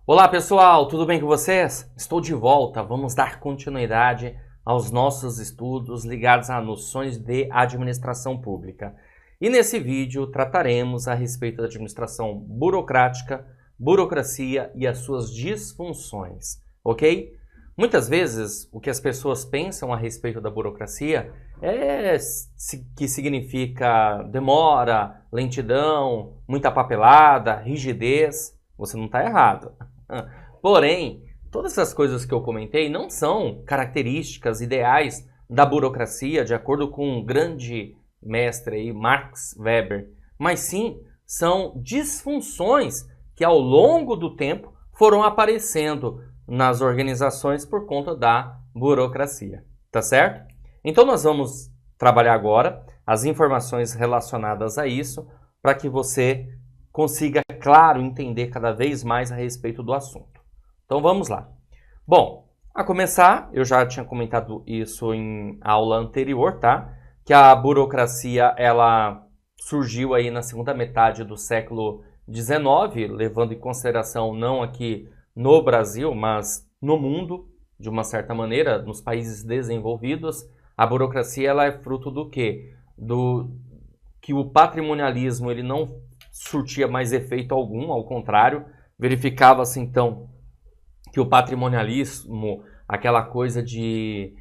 Olá pessoal, tudo bem com vocês? Estou de volta, vamos dar continuidade aos nossos estudos ligados a noções de administração pública. E nesse vídeo trataremos a respeito da administração burocrática, burocracia e as suas disfunções, ok? Muitas vezes o que as pessoas pensam a respeito da burocracia é que significa demora, lentidão, muita papelada, rigidez. Você não está errado. Porém, todas essas coisas que eu comentei não são características ideais da burocracia, de acordo com um grande mestre aí, Max Weber, mas sim são disfunções que ao longo do tempo foram aparecendo nas organizações por conta da burocracia, tá certo? Então nós vamos trabalhar agora as informações relacionadas a isso para que você consiga, claro, entender cada vez mais a respeito do assunto. Então vamos lá. Bom, a começar, eu já tinha comentado isso em aula anterior, tá? Que a burocracia, ela surgiu aí na segunda metade do século XIX, levando em consideração não aqui no Brasil, mas no mundo, de uma certa maneira, nos países desenvolvidos. A burocracia, ela é fruto do quê? Que o patrimonialismo, ele não surtia mais efeito algum, ao contrário, verificava-se então que o patrimonialismo, aquela coisa de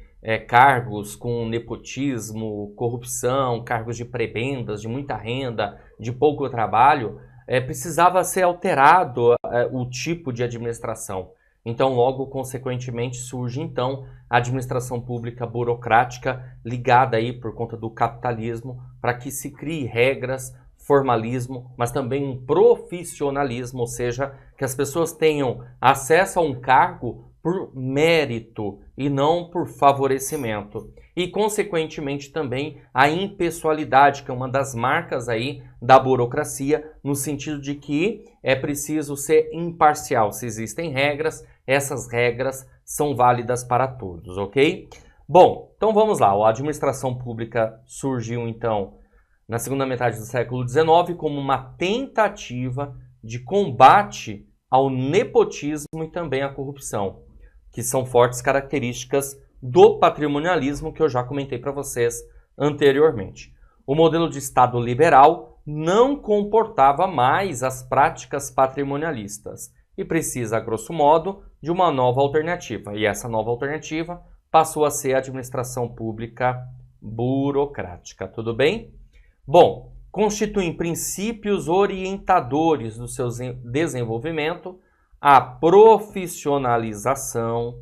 cargos com nepotismo, corrupção, cargos de prebendas, de muita renda, de pouco trabalho, precisava ser alterado o tipo de administração. Então, logo, consequentemente, surge então a administração pública burocrática ligada aí por conta do capitalismo para que se crie regras, formalismo, mas também um profissionalismo, ou seja, que as pessoas tenham acesso a um cargo por mérito e não por favorecimento. E, consequentemente, também a impessoalidade, que é uma das marcas aí da burocracia, no sentido de que é preciso ser imparcial. Se existem regras, essas regras são válidas para todos, ok? Bom, então vamos lá. A administração pública surgiu, então, na segunda metade do século XIX, como uma tentativa de combate ao nepotismo e também à corrupção, que são fortes características do patrimonialismo que eu já comentei para vocês anteriormente. O modelo de Estado liberal não comportava mais as práticas patrimonialistas e precisa, a grosso modo, de uma nova alternativa. E essa nova alternativa passou a ser a administração pública burocrática. Tudo bem? Bom, constituem princípios orientadores do seu desenvolvimento a profissionalização,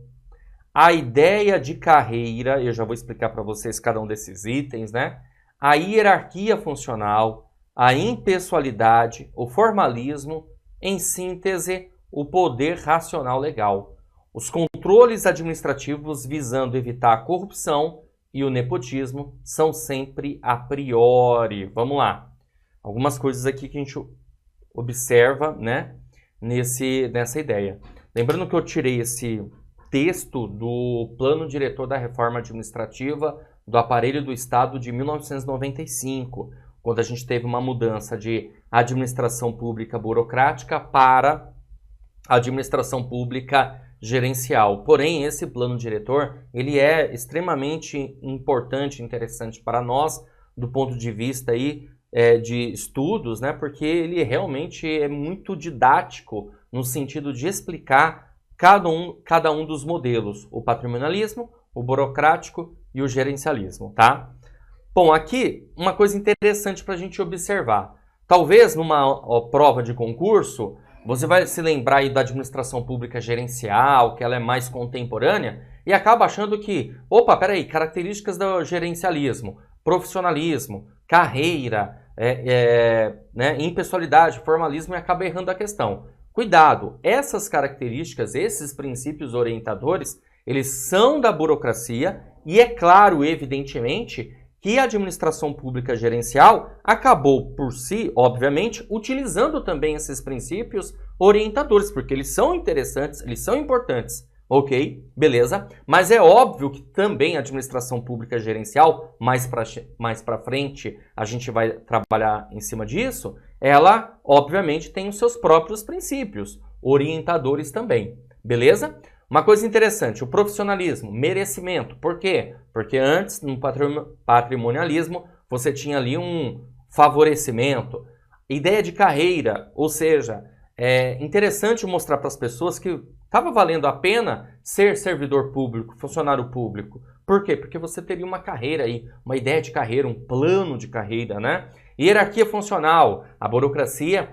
a ideia de carreira, eu já vou explicar para vocês cada um desses itens, né? A hierarquia funcional, a impessoalidade, o formalismo, em síntese, o poder racional legal. Os controles administrativos visando evitar a corrupção e o nepotismo são sempre a priori. Vamos lá. Algumas coisas aqui que a gente observa, né, nessa ideia. Lembrando que eu tirei esse texto do Plano Diretor da Reforma Administrativa do Aparelho do Estado de 1995, quando a gente teve uma mudança de administração pública burocrática para administração pública gerencial. Porém, esse plano diretor, ele é extremamente importante e interessante para nós, do ponto de vista aí, de estudos, né? Porque ele realmente é muito didático no sentido de explicar cada um dos modelos, o patrimonialismo, o burocrático e o gerencialismo, tá? Bom, aqui uma coisa interessante para a gente observar. Talvez numa prova de concurso, você vai se lembrar aí da administração pública gerencial, que ela é mais contemporânea, e acaba achando que, opa, peraí, características do gerencialismo, profissionalismo, carreira, né, impessoalidade, formalismo, e acaba errando a questão. Cuidado, essas características, esses princípios orientadores, eles são da burocracia e é claro, evidentemente, que a administração pública gerencial acabou por si, obviamente, utilizando também esses princípios orientadores, porque eles são interessantes, eles são importantes, ok? Beleza? Mas é óbvio que também a administração pública gerencial, mais para frente, a gente vai trabalhar em cima disso, ela, obviamente, tem os seus próprios princípios. orientadores também, beleza? Uma coisa interessante, o profissionalismo, merecimento. Por quê? Porque antes, no patrimonialismo, você tinha ali um favorecimento. Ideia de carreira, ou seja, é interessante mostrar para as pessoas que estava valendo a pena ser servidor público, funcionário público. Por quê? Porque você teria uma carreira aí, uma ideia de carreira, um plano de carreira, né? Hierarquia funcional, a burocracia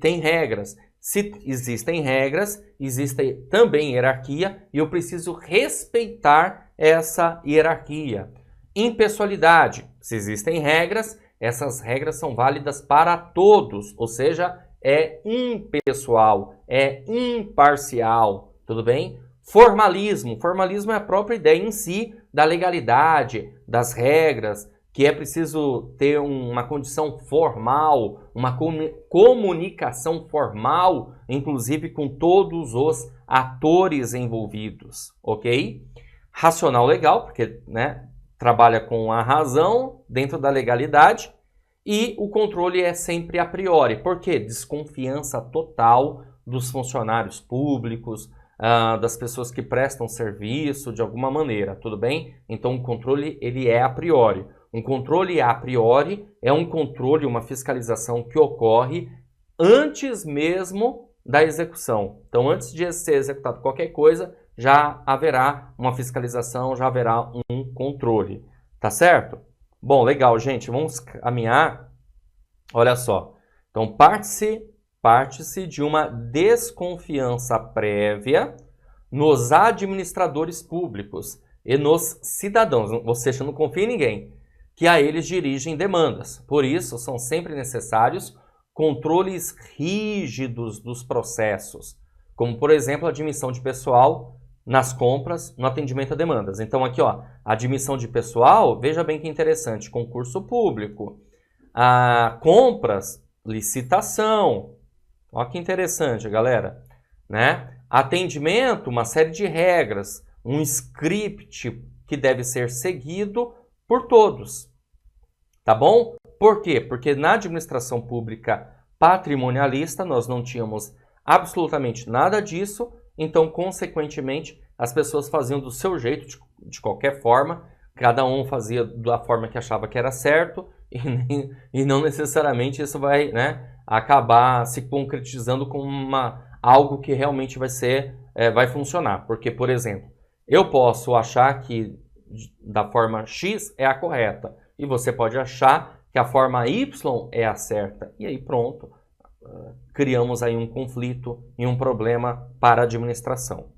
tem regras. Se existem regras, existe também hierarquia e eu preciso respeitar essa hierarquia. Impessoalidade, se existem regras, essas regras são válidas para todos, ou seja, é impessoal, é imparcial, tudo bem? Formalismo, formalismo é a própria ideia em si da legalidade, das regras, que é preciso ter uma condição formal, uma comunicação formal, inclusive com todos os atores envolvidos, ok? Racional legal, porque né, trabalha com a razão dentro da legalidade, e o controle é sempre a priori. Por quê? Desconfiança total dos funcionários públicos, das pessoas que prestam serviço de alguma maneira, tudo bem? Então o controle ele é a priori. Um controle a priori é um controle, uma fiscalização que ocorre antes mesmo da execução. Então, antes de ser executado qualquer coisa, já haverá uma fiscalização, já haverá um controle. Tá certo? Bom, legal, gente. Vamos caminhar. Olha só. Então, parte-se de uma desconfiança prévia nos administradores públicos e nos cidadãos, ou seja, não confia em ninguém, que a eles dirigem demandas. Por isso, são sempre necessários controles rígidos dos processos, como, por exemplo, a admissão de pessoal nas compras, no atendimento a demandas. Então, aqui, ó, admissão de pessoal, veja bem que interessante, concurso público, compras, licitação, olha que interessante, galera, né? Atendimento, uma série de regras, um script que deve ser seguido por todos, tá bom? Por quê? Porque na administração pública patrimonialista nós não tínhamos absolutamente nada disso, então, consequentemente, as pessoas faziam do seu jeito, de qualquer forma, cada um fazia da forma que achava que era certo, e não necessariamente isso vai, né, acabar se concretizando com algo que realmente vai funcionar. Porque, por exemplo, eu posso achar que da forma X é a correta, e você pode achar que a forma Y é a certa, e aí pronto, criamos aí um conflito e um problema para a administração.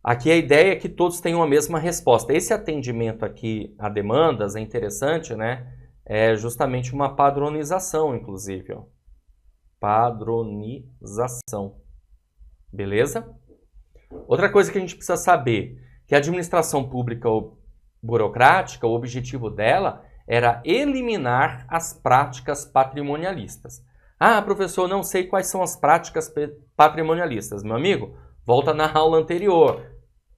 Aqui a ideia é que todos tenham a mesma resposta. Esse atendimento aqui a demandas é interessante, né? É justamente uma padronização, inclusive, ó. Padronização. Beleza? Outra coisa que a gente precisa saber, que a administração pública burocrática, o objetivo dela era eliminar as práticas patrimonialistas. Ah, professor, não sei quais são as práticas patrimonialistas. Meu amigo, volta na aula anterior.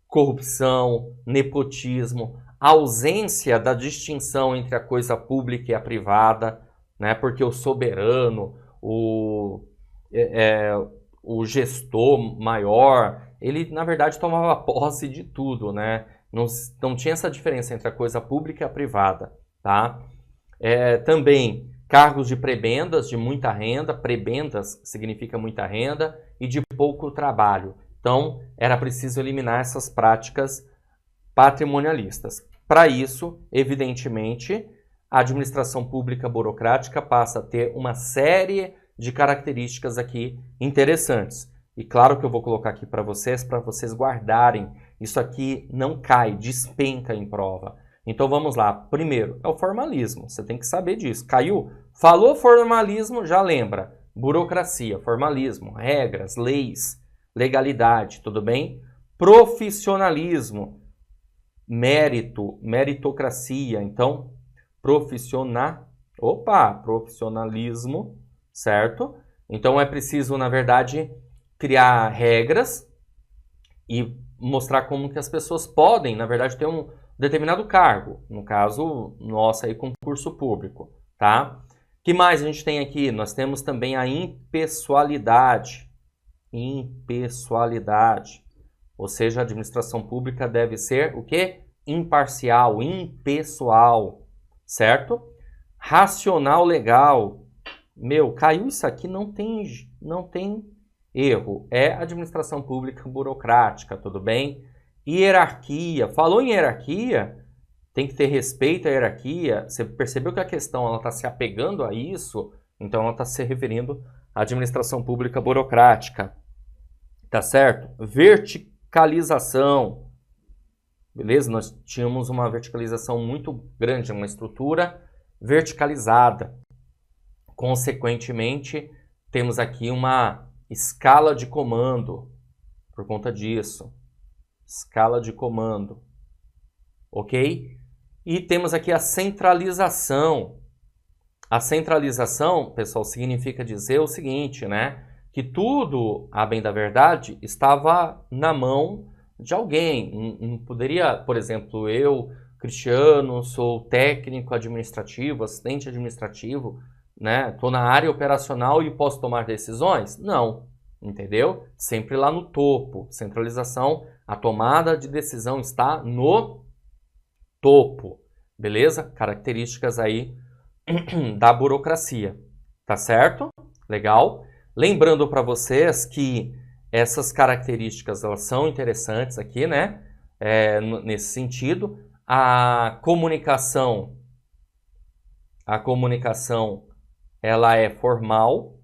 Corrupção, nepotismo, ausência da distinção entre a coisa pública e a privada, né? Porque o soberano, o gestor maior, ele na verdade tomava posse de tudo, né? Não tinha essa diferença entre a coisa pública e a privada, tá? Também cargos de prebendas, de muita renda, prebendas significa muita renda, e de pouco trabalho. Então, era preciso eliminar essas práticas patrimonialistas. Para isso, evidentemente, a administração pública burocrática passa a ter uma série de características aqui interessantes. E claro que eu vou colocar aqui para vocês guardarem. Isso aqui não cai, despenca em prova. Então vamos lá. Primeiro, é o formalismo. Você tem que saber disso. Caiu? Falou formalismo, já lembra. Burocracia, formalismo, regras, leis, legalidade, tudo bem? Profissionalismo, mérito, meritocracia. Então, profissionalismo, certo? Então é preciso, na verdade, criar regras e mostrar como que as pessoas podem, na verdade, ter um determinado cargo. No caso, nosso aí, concurso público, tá? O que mais a gente tem aqui? Nós temos também a impessoalidade. impessoalidade. Ou seja, a administração pública deve ser o quê? Imparcial, impessoal, certo? Racional legal. Meu, caiu isso aqui, não tem erro. É administração pública burocrática, tudo bem? Hierarquia. Falou em hierarquia, tem que ter respeito à hierarquia. Você percebeu que a questão está se apegando a isso? Então ela está se referindo à administração pública burocrática. Tá certo? Verticalização. Beleza? Nós tínhamos uma verticalização muito grande, uma estrutura verticalizada. Consequentemente, temos aqui uma escala de comando por conta disso. Escala de comando. Ok? E temos aqui a centralização. A centralização, pessoal, significa dizer o seguinte, né? Que tudo, a bem da verdade, estava na mão de alguém. Não poderia, por exemplo, eu, Cristiano, sou técnico administrativo, assistente administrativo, né? Estou na área operacional e posso tomar decisões? Não, entendeu? Sempre lá no topo. Centralização, a tomada de decisão está no topo, beleza? Características aí da burocracia, tá certo? Legal? Lembrando para vocês que essas características elas são interessantes aqui, né? Nesse sentido, a comunicação ela é formal,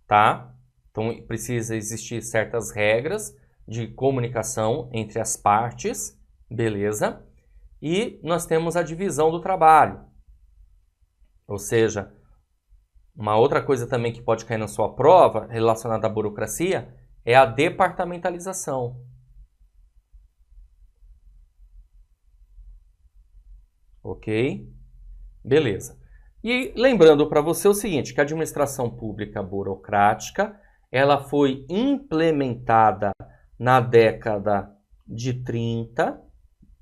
tá? Então precisa existir certas regras de comunicação entre as partes, beleza? E nós temos a divisão do trabalho. Ou seja, uma outra coisa também que pode cair na sua prova relacionada à burocracia é a departamentalização. Ok? Beleza. E lembrando para você o seguinte, que a administração pública burocrática, ela foi implementada na década de 30,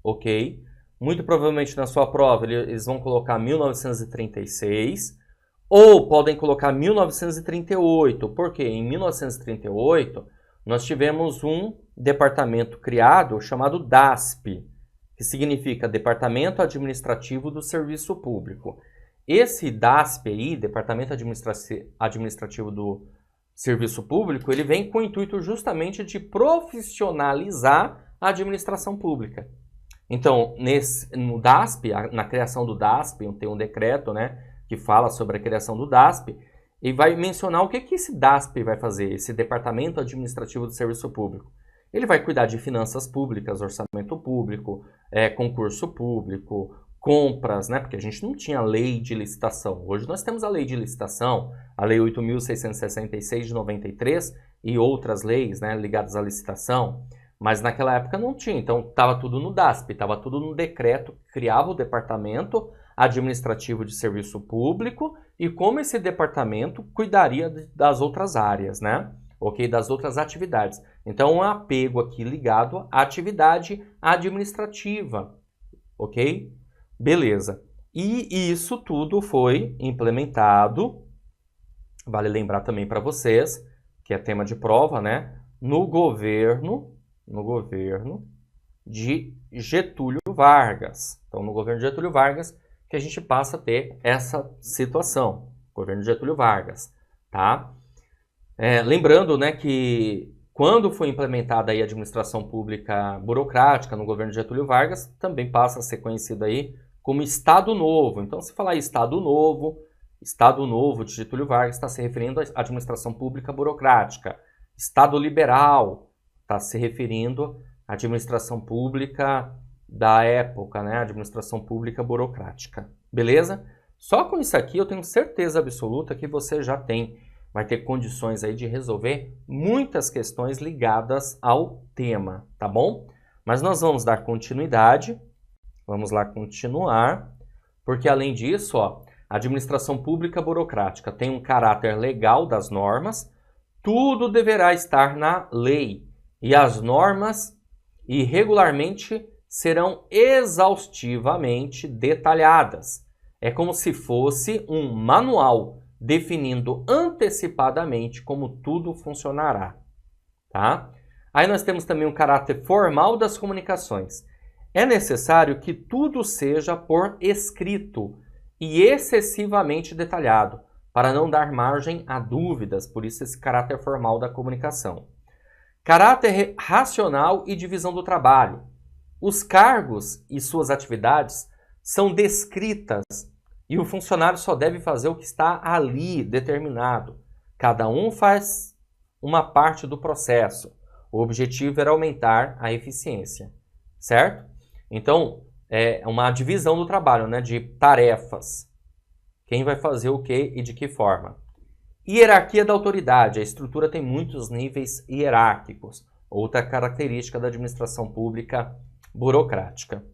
ok? Muito provavelmente na sua prova eles vão colocar 1936, ou podem colocar 1938, porque em 1938 nós tivemos um departamento criado chamado DASP, que significa Departamento Administrativo do Serviço Público. Esse DASP aí, Departamento Administrativo do Serviço Público, ele vem com o intuito justamente de profissionalizar a administração pública. Então, no DASP, na criação do DASP, tem um decreto, né, que fala sobre a criação do DASP, e vai mencionar o que esse DASP vai fazer, esse Departamento Administrativo do Serviço Público. Ele vai cuidar de finanças públicas, orçamento público, concurso público, compras, né, porque a gente não tinha lei de licitação. Hoje nós temos a lei de licitação, a Lei 8.666 de 93 e outras leis, né, ligadas à licitação. Mas naquela época não tinha, então estava tudo no DASP, estava tudo no decreto que criava o Departamento Administrativo de Serviço Público e como esse departamento cuidaria das outras áreas, né? Ok? Das outras atividades. Então, um apego aqui ligado à atividade administrativa, ok? Beleza. E isso tudo foi implementado, vale lembrar também para vocês, que é tema de prova, né? No governo de Getúlio Vargas. Então, no governo de Getúlio Vargas, que a gente passa a ter essa situação. Governo de Getúlio Vargas, tá? Lembrando, né, que quando foi implementada aí a administração pública burocrática no governo de Getúlio Vargas, também passa a ser conhecido aí como Estado Novo. Então, se falar Estado Novo de Getúlio Vargas está se referindo à administração pública burocrática. Estado Liberal está se referindo à administração pública da época, né? Administração pública burocrática. Beleza? Só com isso aqui eu tenho certeza absoluta que você já vai ter condições aí de resolver muitas questões ligadas ao tema, tá bom? Mas nós vamos dar continuidade, vamos lá continuar, porque além disso, ó, a administração pública burocrática tem um caráter legal das normas, tudo deverá estar na lei. E as normas irregularmente serão exaustivamente detalhadas. É como se fosse um manual definindo antecipadamente como tudo funcionará, tá? Aí nós temos também o caráter formal das comunicações. É necessário que tudo seja por escrito e excessivamente detalhado, para não dar margem a dúvidas, por isso esse caráter formal da comunicação. Caráter racional e divisão do trabalho. Os cargos e suas atividades são descritas e o funcionário só deve fazer o que está ali determinado. Cada um faz uma parte do processo. O objetivo era aumentar a eficiência, certo? Então, é uma divisão do trabalho, né, de tarefas. Quem vai fazer o que e de que forma. Hierarquia da autoridade. A estrutura tem muitos níveis hierárquicos. Outra característica da administração pública burocrática.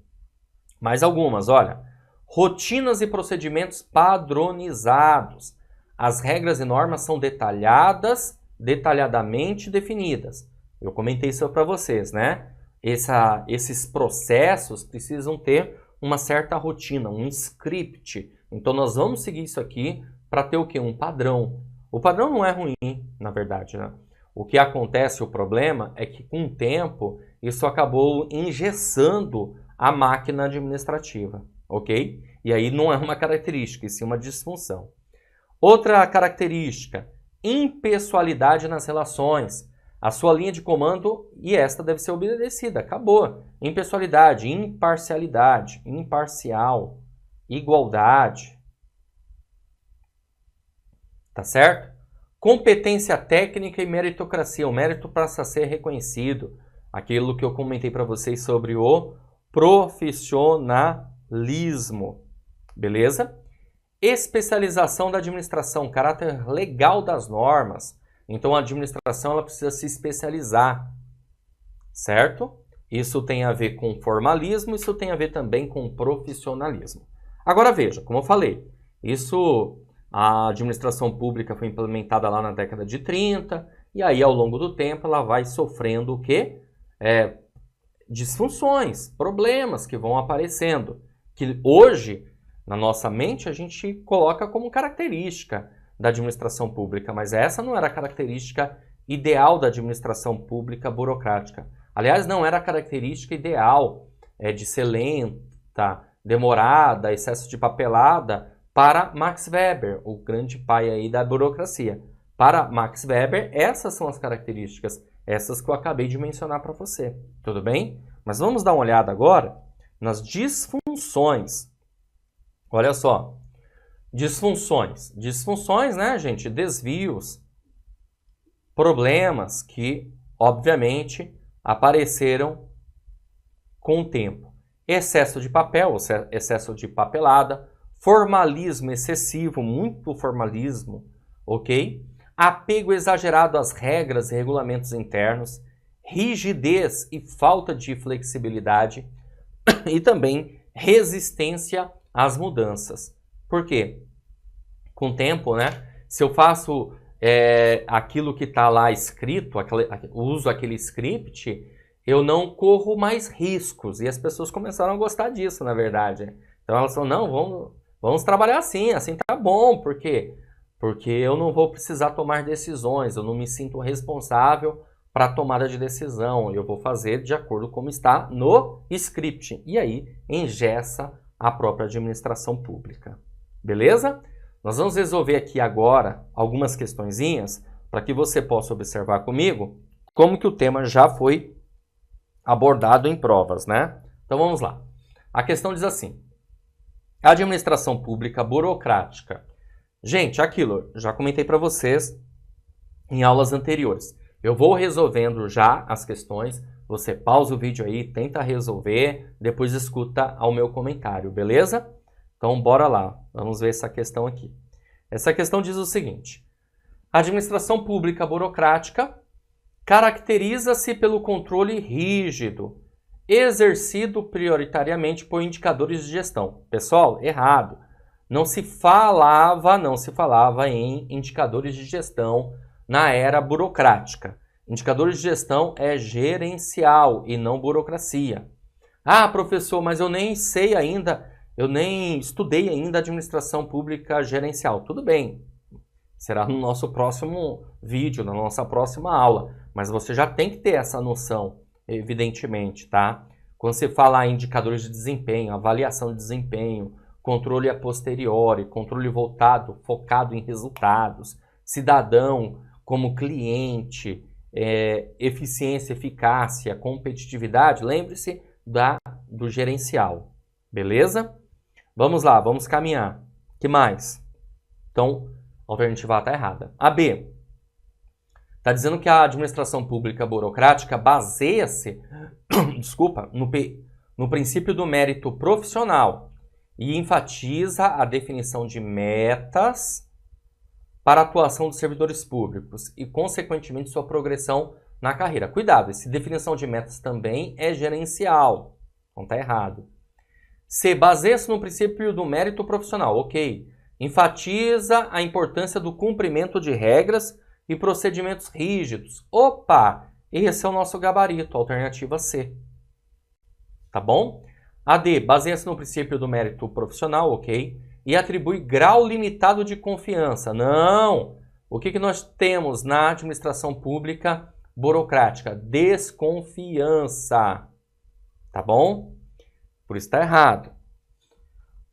Mais algumas, olha. Rotinas e procedimentos padronizados. As regras e normas são detalhadamente definidas. Eu comentei isso para vocês, né? Esses processos precisam ter uma certa rotina, um script. Então nós vamos seguir isso aqui para ter o quê? Um padrão. O padrão não é ruim, na verdade, né? O que acontece, o problema, é que com o tempo isso acabou engessando a máquina administrativa, ok? E aí não é uma característica, e sim uma disfunção. Outra característica, impessoalidade nas relações. A sua linha de comando e esta deve ser obedecida. Acabou. Impessoalidade, imparcialidade, imparcial, igualdade. Tá certo? Competência técnica e meritocracia. O mérito passa a ser reconhecido. Aquilo que eu comentei para vocês sobre o profissionalismo. Beleza? Especialização da administração, caráter legal das normas. Então, a administração ela precisa se especializar, certo? Isso tem a ver com formalismo, isso tem a ver também com profissionalismo. Agora, veja, como eu falei, a administração pública foi implementada lá na década de 30, e aí, ao longo do tempo, ela vai sofrendo o quê? Disfunções, problemas que vão aparecendo, que hoje, na nossa mente, a gente coloca como característica da administração pública, mas essa não era a característica ideal da administração pública burocrática. Aliás, não era a característica ideal de ser lenta, demorada, excesso de papelada para Max Weber, o grande pai aí da burocracia. Para Max Weber, essas são as características, essas que eu acabei de mencionar para você, tudo bem? Mas vamos dar uma olhada agora nas disfunções. Olha só. Disfunções. Disfunções, né, gente? Desvios, problemas que, obviamente, apareceram com o tempo. Excesso de papel, excesso de papelada, formalismo excessivo, muito formalismo, ok? Apego exagerado às regras e regulamentos internos, rigidez e falta de flexibilidade e também resistência às mudanças. Por quê? Com o tempo, né? Se eu faço aquilo que está lá escrito, uso aquele script, eu não corro mais riscos. E as pessoas começaram a gostar disso, na verdade. Então elas falam, não, vamos trabalhar assim tá bom. Por quê? Porque eu não vou precisar tomar decisões, eu não me sinto responsável para a tomada de decisão. Eu vou fazer de acordo com como está no script. E aí engessa a própria administração pública. Beleza? Nós vamos resolver aqui agora algumas questõezinhas para que você possa observar comigo como que o tema já foi abordado em provas, né? Então vamos lá. A questão diz assim: a administração pública burocrática. Gente, aquilo, já comentei para vocês em aulas anteriores. Eu vou resolvendo já as questões, você pausa o vídeo aí, tenta resolver, depois escuta ao meu comentário, beleza? Então, bora lá, vamos ver essa questão aqui. Essa questão diz o seguinte: a administração pública burocrática caracteriza-se pelo controle rígido, exercido prioritariamente por indicadores de gestão. Pessoal, errado. Não se falava em indicadores de gestão na era burocrática. Indicadores de gestão é gerencial e não burocracia. Ah, professor, mas eu nem sei ainda, eu nem estudei ainda administração pública gerencial. Tudo bem, será no nosso próximo vídeo, na nossa próxima aula. Mas você já tem que ter essa noção, evidentemente, tá? Quando você fala em indicadores de desempenho, avaliação de desempenho, controle a posteriori, controle focado em resultados, cidadão como cliente, eficiência, eficácia, competitividade, lembre-se do gerencial, beleza? Vamos lá, vamos caminhar. O que mais? Então, a alternativa A está errada. A B está dizendo que a administração pública burocrática baseia-se desculpa, no princípio do mérito profissional e enfatiza a definição de metas para a atuação dos servidores públicos e, consequentemente, sua progressão na carreira. Cuidado, essa definição de metas também é gerencial. Não está errado. C. Baseia-se no princípio do mérito profissional. Ok. Enfatiza a importância do cumprimento de regras e procedimentos rígidos. Opa! Esse é o nosso gabarito, alternativa C. Tá bom? A D. Baseia-se no princípio do mérito profissional. Ok. E atribui grau limitado de confiança. Não! O que nós temos na administração pública burocrática? Desconfiança. Tá bom? Por isso está errado.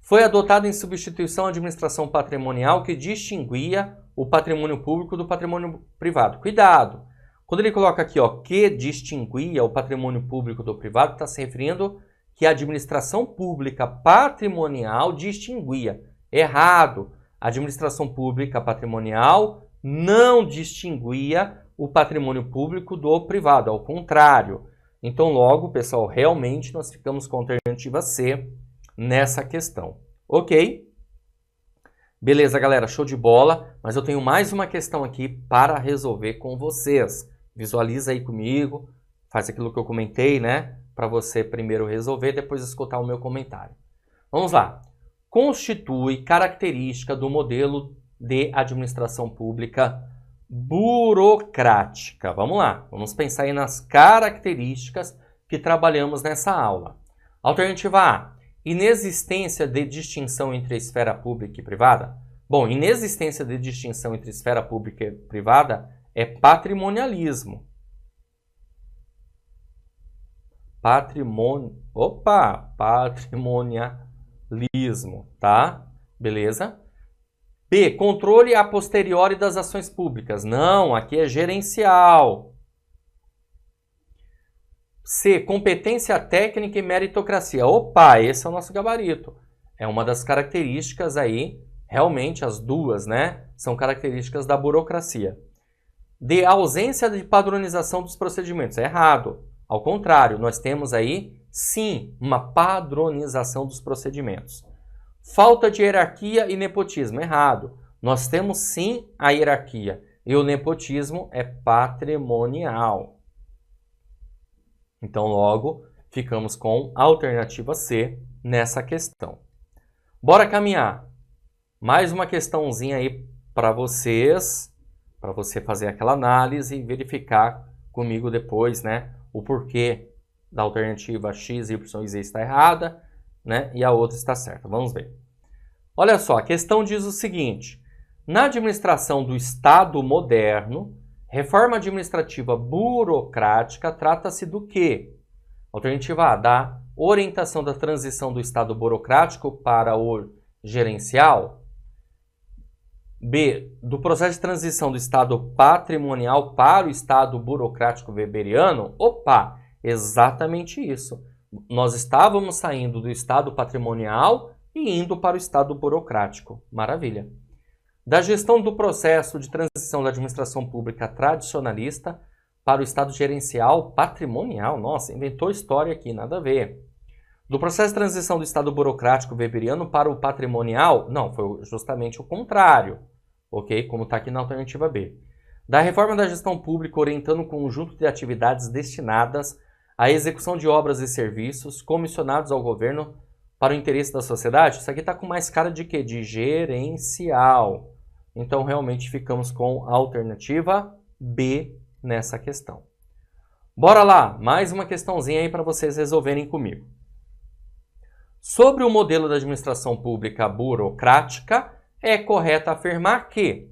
Foi adotada em substituição à administração patrimonial que distinguia o patrimônio público do patrimônio privado. Cuidado! Quando ele coloca aqui, ó, que distinguia o patrimônio público do privado, está se referindo que a administração pública patrimonial distinguia. Errado! A administração pública patrimonial não distinguia o patrimônio público do privado, ao contrário. Então, logo, pessoal, realmente nós ficamos com a alternativa C nessa questão. Ok? Beleza, galera, show de bola. Mas eu tenho mais uma questão aqui para resolver com vocês. Visualiza aí comigo, faz aquilo que eu comentei, né? Para você primeiro resolver, depois escutar o meu comentário. Vamos lá. Constitui característica do modelo de administração pública burocrática. Vamos lá, vamos pensar aí nas características que trabalhamos nessa aula. Alternativa A, inexistência de distinção entre a esfera pública e privada. Bom, inexistência de distinção entre esfera pública e privada é patrimonialismo. Patrimonialismo, tá? Beleza? B, controle a posteriori das ações públicas. Não, aqui é gerencial. C, competência técnica e meritocracia. Opa, esse é o nosso gabarito. É uma das características aí, realmente as duas, né? São características da burocracia. D, ausência de padronização dos procedimentos. É errado. Ao contrário, nós temos aí, sim, uma padronização dos procedimentos. Falta de hierarquia e nepotismo. Errado. Nós temos, sim, a hierarquia. E o nepotismo é patrimonial. Então, logo, ficamos com a alternativa C nessa questão. Bora caminhar. Mais uma questãozinha aí para vocês, para você fazer aquela análise e verificar comigo depois, né, o porquê da alternativa X, Y e Z está errada, né, e a outra está certa. Vamos ver. Olha só, a questão diz o seguinte: na administração do Estado moderno, reforma administrativa burocrática trata-se do quê? Alternativa A, da orientação da transição do Estado burocrático para o gerencial. B, do processo de transição do Estado patrimonial para o Estado burocrático weberiano. Opa, exatamente isso. Nós estávamos saindo do Estado patrimonial e indo para o Estado burocrático. Maravilha. Da gestão do processo de transição da administração pública tradicionalista para o Estado gerencial patrimonial. Nossa, inventou história aqui, nada a ver. Do processo de transição do Estado burocrático weberiano para o patrimonial. Não, foi justamente o contrário. Ok? Como está aqui na alternativa B. Da reforma da gestão pública orientando um conjunto de atividades destinadas à execução de obras e serviços comissionados ao governo para o interesse da sociedade. Isso aqui está com mais cara de quê? De gerencial. Então, realmente, ficamos com a alternativa B nessa questão. Bora lá! Mais uma questãozinha aí para vocês resolverem comigo. Sobre o modelo da administração pública burocrática, é correto afirmar que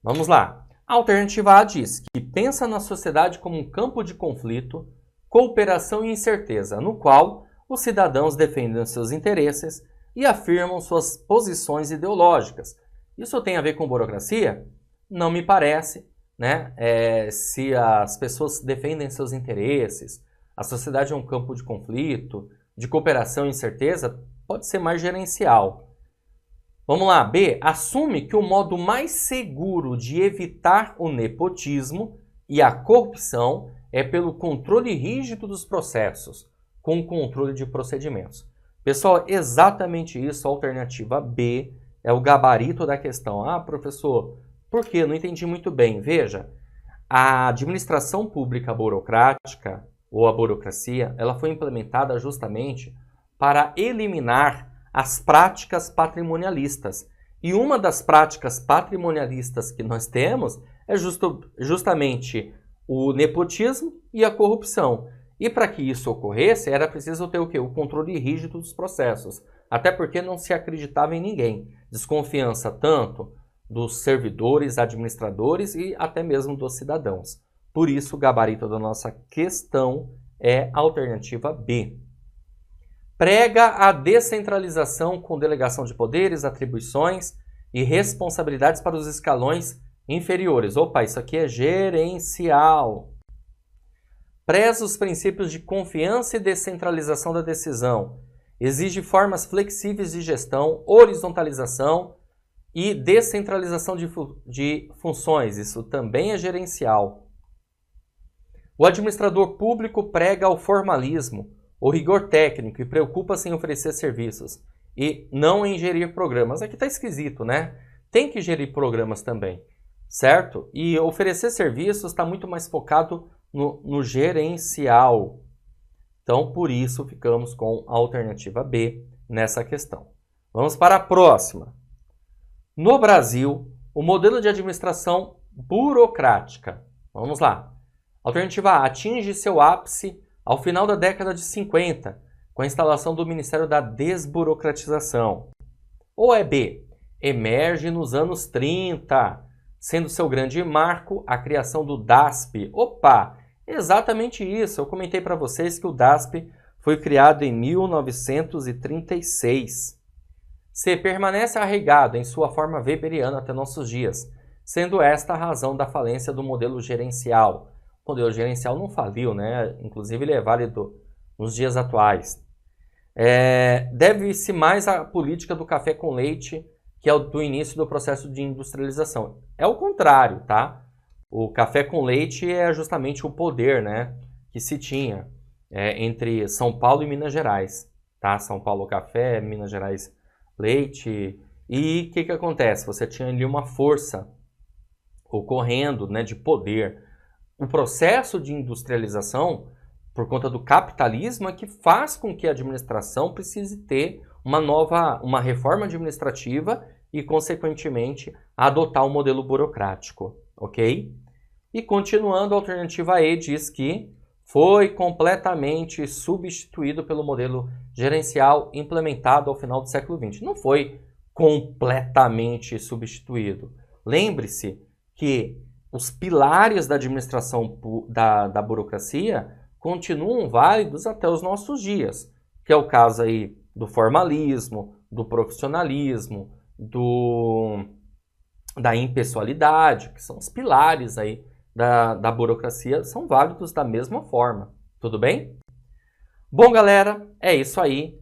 Vamos lá. A alternativa A diz que pensa na sociedade como um campo de conflito, cooperação e incerteza, no qual os cidadãos defendem seus interesses e afirmam suas posições ideológicas. Isso tem a ver com burocracia? Não me parece, né? Se as pessoas defendem seus interesses, a sociedade é um campo de conflito, de cooperação e incerteza, pode ser mais gerencial. Vamos lá, B. Assume que o modo mais seguro de evitar o nepotismo e a corrupção é pelo controle rígido dos processos, com controle de procedimentos. Pessoal, exatamente isso, a alternativa B é o gabarito da questão. Ah, professor, por quê? Não entendi muito bem. Veja, a administração pública burocrática, ou a burocracia, ela foi implementada justamente para eliminar as práticas patrimonialistas. E uma das práticas patrimonialistas que nós temos é justamente o nepotismo e a corrupção. E para que isso ocorresse, era preciso ter o quê? O controle rígido dos processos. Até porque não se acreditava em ninguém. Desconfiança tanto dos servidores, administradores e até mesmo dos cidadãos. Por isso, o gabarito da nossa questão é a alternativa B. Prega a descentralização com delegação de poderes, atribuições e responsabilidades para os escalões inferiores. Opa, isso aqui é gerencial. Preza os princípios de confiança e descentralização da decisão. Exige formas flexíveis de gestão, horizontalização e descentralização de funções. Isso também é gerencial. O administrador público prega o formalismo, o rigor técnico e preocupa-se em oferecer serviços e não em gerir programas. Aqui está esquisito, né? Tem que gerir programas também, certo? E oferecer serviços está muito mais focado no gerencial. Então, por isso, ficamos com a alternativa B nessa questão. Vamos para a próxima. No Brasil, o modelo de administração burocrática. Vamos lá. Alternativa A atinge seu ápice ao final da década de 50, com a instalação do Ministério da Desburocratização. Ou é B, emerge nos anos 30, sendo seu grande marco a criação do DASP. Opa, exatamente isso. Eu comentei para vocês que o DASP foi criado em 1936. C, permanece arraigado em sua forma weberiana até nossos dias, sendo esta a razão da falência do modelo gerencial. O modelo gerencial não faliu, né? Inclusive ele é válido nos dias atuais. Deve-se mais à política do café com leite, que é o do início do processo de industrialização. É o contrário, tá? O café com leite é justamente o poder, né, que se tinha entre São Paulo e Minas Gerais. Tá? São Paulo café, Minas Gerais leite. E o que acontece? Você tinha ali uma força ocorrendo, né, de poder. O processo de industrialização, por conta do capitalismo, é que faz com que a administração precise ter uma reforma administrativa e, consequentemente, adotar um modelo burocrático, ok? E continuando, a alternativa E diz que foi completamente substituído pelo modelo gerencial implementado ao final do século XX. Não foi completamente substituído. Lembre-se que os pilares da administração da burocracia continuam válidos até os nossos dias, que é o caso aí do formalismo, do profissionalismo, da impessoalidade, que são os pilares aí da burocracia, são válidos da mesma forma. Tudo bem? Bom, galera, é isso aí.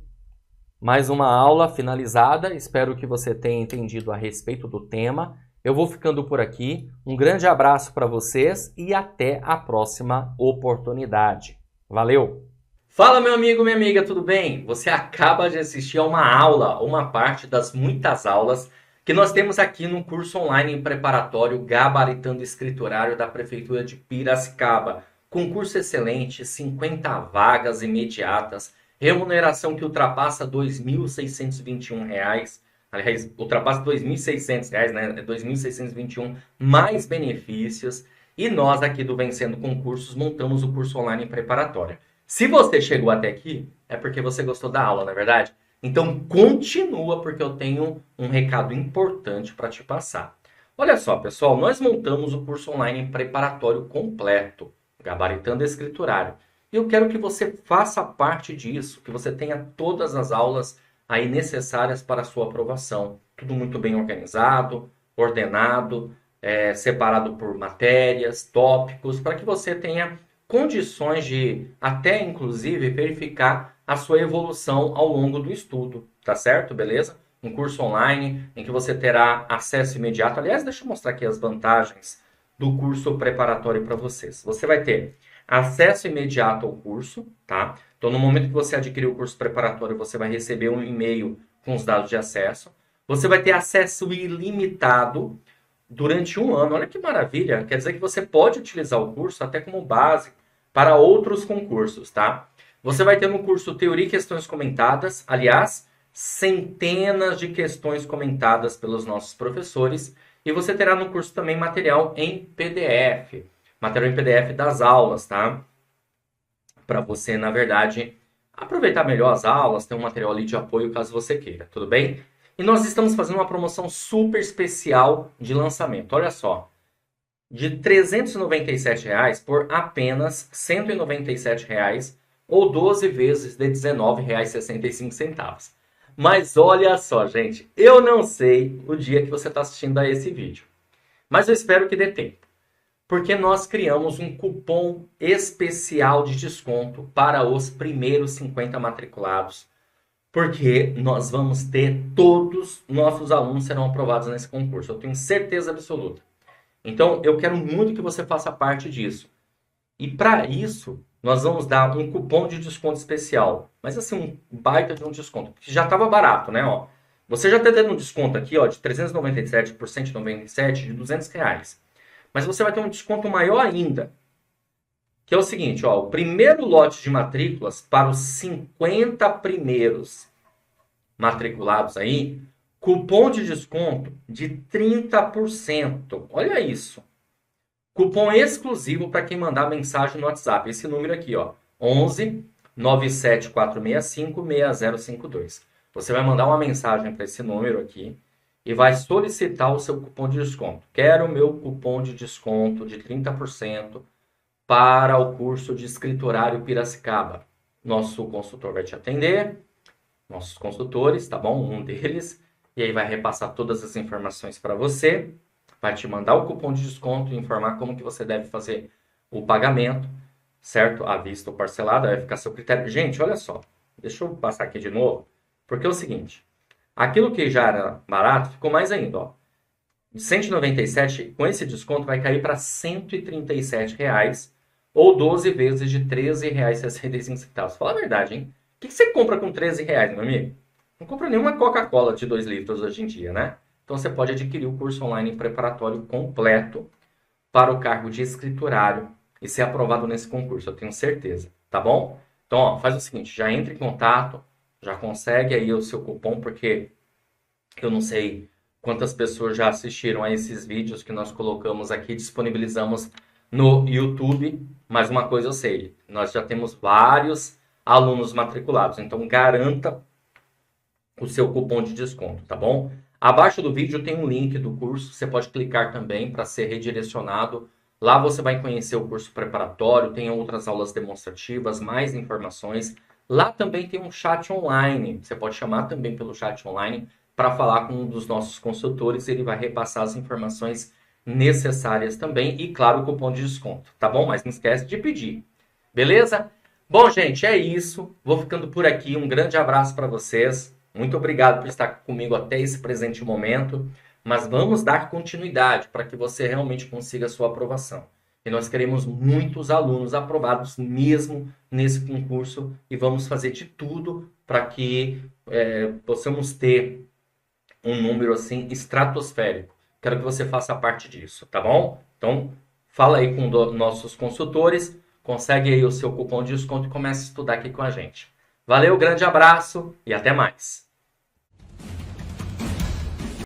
Mais uma aula finalizada. Espero que você tenha entendido a respeito do tema. Eu vou ficando por aqui. Um grande abraço para vocês e até a próxima oportunidade. Valeu! Fala, meu amigo, minha amiga, tudo bem? Você acaba de assistir a uma aula, uma parte das muitas aulas que nós temos aqui no curso online preparatório Gabaritando Escriturário da Prefeitura de Piracicaba. Concurso excelente, 50 vagas imediatas, remuneração que ultrapassa R$ 2.621. Aliás, ultrapassa R$ 2.600, né? R$ 2.621 mais benefícios. E nós aqui do Vencendo Concursos montamos o curso online preparatório. Se você chegou até aqui, é porque você gostou da aula, não é verdade? Então continua, porque eu tenho um recado importante para te passar. Olha só, pessoal, nós montamos o curso online preparatório completo, gabaritando escriturário. E eu quero que você faça parte disso, que você tenha todas as aulas aí necessárias para a sua aprovação. Tudo muito bem organizado, ordenado, separado por matérias, tópicos, para que você tenha condições de até inclusive verificar a sua evolução ao longo do estudo, tá certo? Beleza? Um curso online em que você terá acesso imediato. Aliás, deixa eu mostrar aqui as vantagens do curso preparatório para vocês. Você vai ter acesso imediato ao curso, tá? Então, no momento que você adquirir o curso preparatório, você vai receber um e-mail com os dados de acesso. Você vai ter acesso ilimitado durante um ano. Olha que maravilha! Quer dizer que você pode utilizar o curso até como base para outros concursos, tá? Você vai ter no curso Teoria e Questões Comentadas. Aliás, centenas de questões comentadas pelos nossos professores. E você terá no curso também material em PDF. Material em PDF das aulas, tá? Para você, na verdade, aproveitar melhor as aulas, ter um material ali de apoio caso você queira, tudo bem? E nós estamos fazendo uma promoção super especial de lançamento. Olha só, de R$ 397 por apenas R$ 197 ou 12 vezes de R$ 19,65. Mas olha só, gente, eu não sei o dia que você está assistindo a esse vídeo, mas eu espero que dê tempo, porque nós criamos um cupom especial de desconto para os primeiros 50 matriculados, porque nós vamos ter todos nossos alunos serão aprovados nesse concurso, eu tenho certeza absoluta. Então, eu quero muito que você faça parte disso. E para isso, nós vamos dar um cupom de desconto especial. Mas assim, um baita de um desconto. Porque já estava barato, né? Ó, você já está tendo um desconto aqui ó, de 397 por 197 de R$ 200. Mas você vai ter um desconto maior ainda. Que é o seguinte, ó, o primeiro lote de matrículas para os 50 primeiros matriculados aí, cupom de desconto de 30%. Olha isso. Cupom exclusivo para quem mandar mensagem no WhatsApp. Esse número aqui, ó, 11 97465 6052. Você vai mandar uma mensagem para esse número aqui e vai solicitar o seu cupom de desconto. Quero o meu cupom de desconto de 30% para o curso de escriturário Piracicaba. Nosso consultor vai te atender, nossos consultores, tá bom? Um deles. E aí vai repassar todas as informações para você. Vai te mandar o cupom de desconto e informar como que você deve fazer o pagamento, certo? À vista ou parcelado, vai ficar a seu critério. Gente, olha só, deixa eu passar aqui de novo, porque é o seguinte, aquilo que já era barato ficou mais ainda, ó. De 197, com esse desconto vai cair para R$ 137 ou 12 vezes de R$ 13,65. Fala a verdade, hein? O que você compra com R$ 13, meu amigo? Não compra nenhuma Coca-Cola de 2 litros hoje em dia, né? Então, você pode adquirir o curso online preparatório completo para o cargo de escriturário e ser aprovado nesse concurso, eu tenho certeza, tá bom? Então, ó, faz o seguinte, já entra em contato, já consegue aí o seu cupom, porque eu não sei quantas pessoas já assistiram a esses vídeos que nós colocamos aqui, disponibilizamos no YouTube, mas uma coisa eu sei, nós já temos vários alunos matriculados, então garanta o seu cupom de desconto, tá bom? Abaixo do vídeo tem um link do curso, você pode clicar também para ser redirecionado. Lá você vai conhecer o curso preparatório, tem outras aulas demonstrativas, mais informações. Lá também tem um chat online, você pode chamar também pelo chat online para falar com um dos nossos consultores, ele vai repassar as informações necessárias também e, claro, o cupom de desconto, tá bom? Mas não esquece de pedir, beleza? Bom, gente, é isso. Vou ficando por aqui. Um grande abraço para vocês. Muito obrigado por estar comigo até esse presente momento, mas vamos dar continuidade para que você realmente consiga a sua aprovação. E nós queremos muitos alunos aprovados mesmo nesse concurso e vamos fazer de tudo para que possamos ter um número assim estratosférico. Quero que você faça parte disso, tá bom? Então, fala aí com nossos consultores, consegue aí o seu cupom de desconto e comece a estudar aqui com a gente. Valeu, grande abraço e até mais!